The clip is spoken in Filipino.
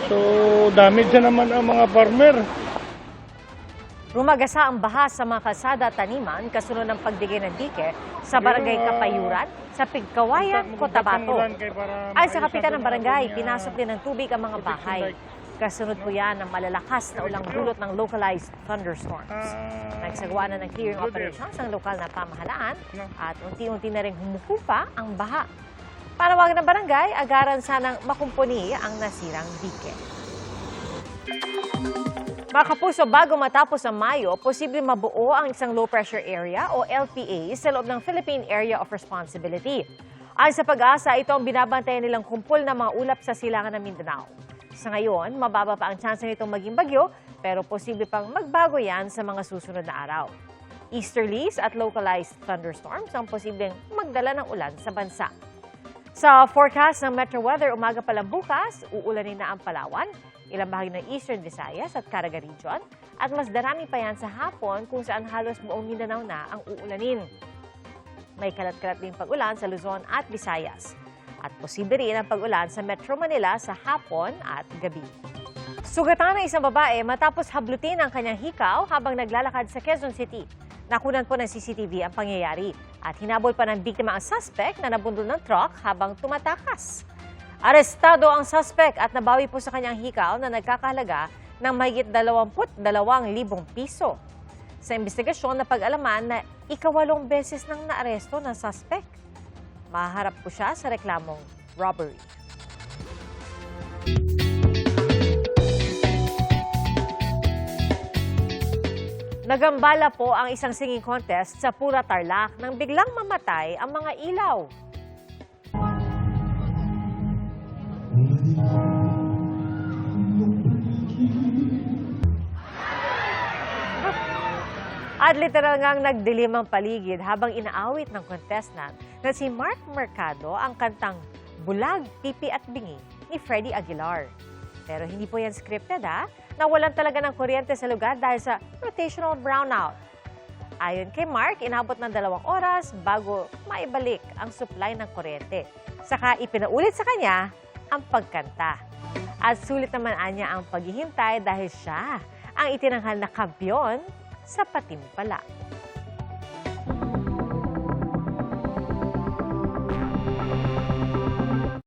So, damage na naman ang mga farmer. Rumagasa ang baha sa mga kalsada at taniman kasunod ng pagdigay ng dike sa barangay Kapayuran sa Pigkawayan, Cotabato. Ay sa kapitan ng barangay, pinasok din ng tubig ang mga bahay. Kasunod po yan ng malalakas na ulang dulot ng localized thunderstorms. Nagsagawa na ng clearing operations ang lokal na pamahalaan at unti-unti na rin humuhupa ang baha. Panawagan ng barangay, agaran sanang makumpuni ang nasirang dike. Mga kapuso, bago matapos ang Mayo, posibleng mabuo ang isang low-pressure area o LPA sa loob ng Philippine Area of Responsibility. Ayon sa Pag-asa, ito ang binabantayan nilang kumpol ng mga ulap sa silangan ng Mindanao. Sa ngayon, mababa pa ang tsansa nitong maging bagyo, pero posible pang magbago yan sa mga susunod na araw. Easterlies at localized thunderstorms ang posibleng magdala ng ulan sa bansa. Sa forecast ng Metro Weather, umaga pa lang bukas, uulanin na ang Palawan, ilang bahagi ng Eastern Visayas at Caraga Region, at mas darami pa yan sa hapon kung saan halos buong Mindanao na ang uulanin. May kalat-kalat din pag-ulan sa Luzon at Visayas. At posible rin ang pag-ulan sa Metro Manila sa hapon at gabi. Sugatan ng isang babae matapos hablutin ang kanyang hikaw habang naglalakad sa Quezon City. Nakunan po ng CCTV ang pangyayari at hinabol pa ng biktima ang suspect na nabundol ng truck habang tumatakas. Arestado ang suspect at nabawi po sa kanyang hikaw na nagkakahalaga ng mahigit 22,000 piso. Sa investigasyon, napag-alaman na ikawalong beses nang naaresto ng suspect. Maharap po siya sa reklamong robbery. Nagambala po ang isang singing contest sa Pura Tarlac nang biglang mamatay ang mga ilaw. At literal ngang nagdilim ang paligid habang inaawit ng contestant na si Mark Mercado ang kantang Bulag, Pipi at Bingi ni Freddie Aguilar. Pero hindi po yan scripted nawalan talaga ng kuryente sa lugar dahil sa rotational brownout. Ayon kay Mark, inabot ng 2 oras bago maibalik ang supply ng kuryente. Saka ipinaulit sa kanya ang pagkanta. At sulit naman anya ang paghihintay dahil siya ang itinanghal na kampiyon sa patimpala.